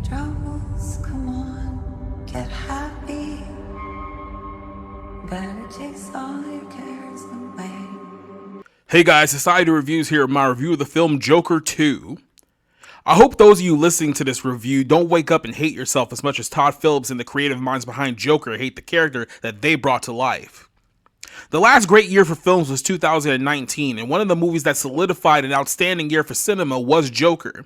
troubles, come on, get happy. Better chase all your cares away. Hey guys, Society Reviews here with my review of the film Joker 2. I hope those of you listening to this review don't wake up and hate yourself as much as Todd Phillips and the creative minds behind Joker hate the character that they brought to life. The last great year for films was 2019, and one of the movies that solidified an outstanding year for cinema was Joker.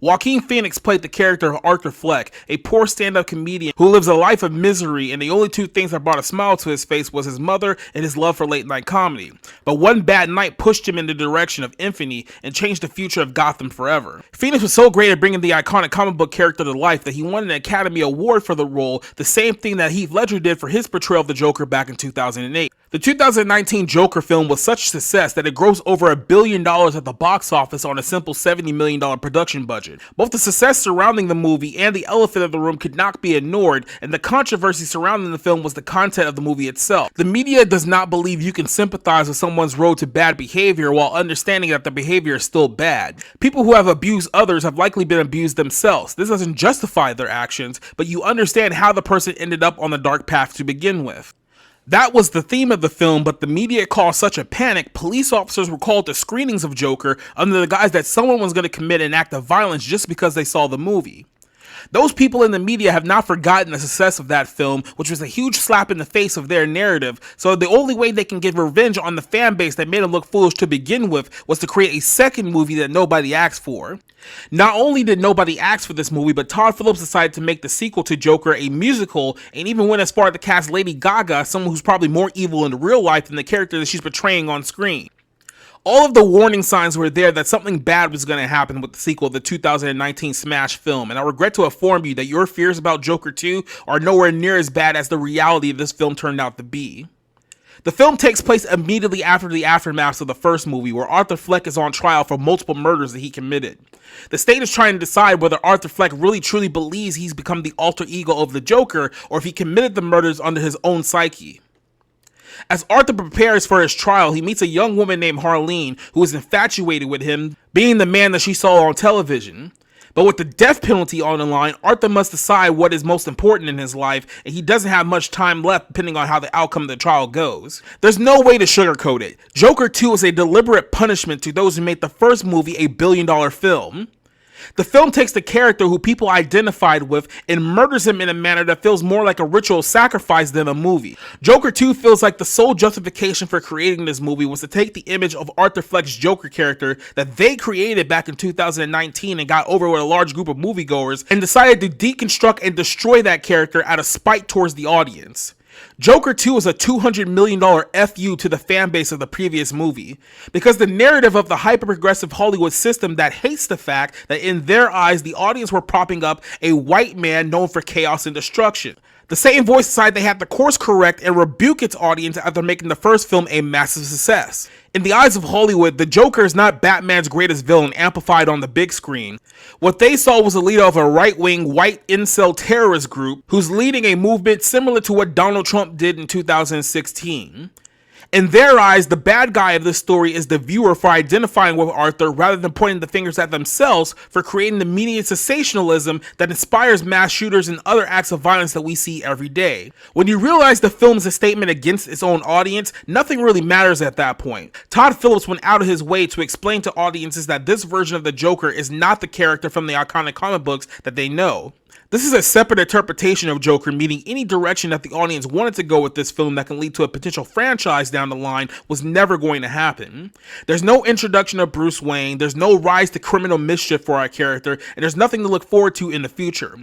Joaquin Phoenix played the character of Arthur Fleck, a poor stand-up comedian who lives a life of misery, and the only two things that brought a smile to his face was his mother and his love for late-night comedy. But one bad night pushed him in the direction of infamy and changed the future of Gotham forever. Phoenix was so great at bringing the iconic comic book character to life that he won an Academy Award for the role, the same thing that Heath Ledger did for his portrayal of the Joker back in 2008. The 2019 Joker film was such a success that it grossed over $1 billion at the box office on a simple $70 million production budget. Both the success surrounding the movie and the elephant in the room could not be ignored, and the controversy surrounding the film was the content of the movie itself. The media does not believe you can sympathize with someone's road to bad behavior while understanding that the behavior is still bad. People who have abused others have likely been abused themselves. This doesn't justify their actions, but you understand how the person ended up on the dark path to begin with. That was the theme of the film, but the media caused such a panic, police officers were called to screenings of Joker under the guise that someone was going to commit an act of violence just because they saw the movie. Those people in the media have not forgotten the success of that film, which was a huge slap in the face of their narrative, so the only way they can get revenge on the fan base that made them look foolish to begin with was to create a second movie that nobody asked for. Not only did nobody ask for this movie, but Todd Phillips decided to make the sequel to Joker a musical, and even went as far to cast Lady Gaga, someone who's probably more evil in real life than the character that she's portraying on screen. All of the warning signs were there that something bad was going to happen with the sequel of the 2019 smash film, and I regret to inform you that your fears about Joker 2 are nowhere near as bad as the reality of this film turned out to be. The film takes place immediately after the aftermath of the first movie, where Arthur Fleck is on trial for multiple murders that he committed. The state is trying to decide whether Arthur Fleck really truly believes he's become the alter ego of the Joker, or if he committed the murders under his own psyche. As Arthur prepares for his trial, he meets a young woman named Harlene who is infatuated with him, being the man that she saw on television. But with the death penalty on the line, Arthur must decide what is most important in his life, and he doesn't have much time left depending on how the outcome of the trial goes. There's no way to sugarcoat it. Joker 2 is a deliberate punishment to those who made the first movie a billion-dollar film. The film takes the character who people identified with and murders him in a manner that feels more like a ritual sacrifice than a movie. Joker 2 feels like the sole justification for creating this movie was to take the image of Arthur Fleck's Joker character that they created back in 2019 and got over with a large group of moviegoers, and decided to deconstruct and destroy that character out of spite towards the audience. Joker 2 is a $200 million FU to the fan base of the previous movie, because the narrative of the hyper-progressive Hollywood system that hates the fact that in their eyes the audience were propping up a white man known for chaos and destruction. The same voice decided they had to course correct and rebuke its audience after making the first film a massive success. In the eyes of Hollywood, the Joker is not Batman's greatest villain amplified on the big screen. What they saw was the leader of a right-wing white incel terrorist group who's leading a movement similar to what Donald Trump did in 2016. In their eyes, the bad guy of this story is the viewer for identifying with Arthur rather than pointing the fingers at themselves for creating the media sensationalism that inspires mass shooters and other acts of violence that we see every day. When you realize the film is a statement against its own audience, nothing really matters at that point. Todd Phillips went out of his way to explain to audiences that this version of the Joker is not the character from the iconic comic books that they know. This is a separate interpretation of Joker, meaning any direction that the audience wanted to go with this film that can lead to a potential franchise down the line was never going to happen. There's no introduction of Bruce Wayne, there's no rise to criminal mischief for our character, and there's nothing to look forward to in the future.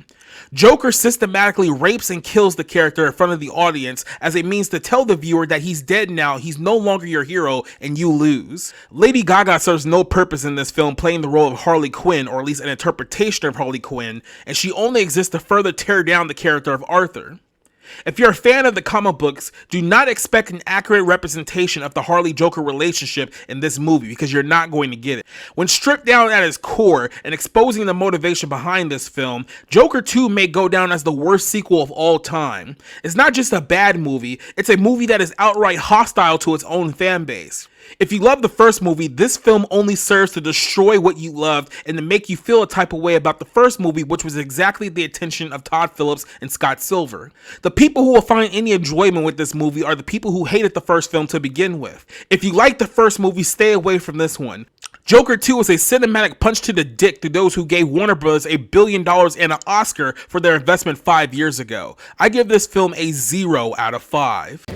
Joker systematically rapes and kills the character in front of the audience as a means to tell the viewer that he's dead now, he's no longer your hero, and you lose. Lady Gaga serves no purpose in this film playing the role of Harley Quinn, or at least an interpretation of Harley Quinn, and she only exists to further tear down the character of Arthur. If you're a fan of the comic books, do not expect an accurate representation of the Harley-Joker relationship in this movie because you're not going to get it. When stripped down at its core and exposing the motivation behind this film, Joker 2 may go down as the worst sequel of all time. It's not just a bad movie, it's a movie that is outright hostile to its own fan base. If you love the first movie, this film only serves to destroy what you loved and to make you feel a type of way about the first movie, which was exactly the intention of Todd Phillips and Scott Silver. The people who will find any enjoyment with this movie are the people who hated the first film to begin with. If you like the first movie, stay away from this one. Joker 2 is a cinematic punch to the dick to those who gave Warner Bros. $1 billion and an Oscar for their investment 5 years ago. I give this film a 0 out of 5.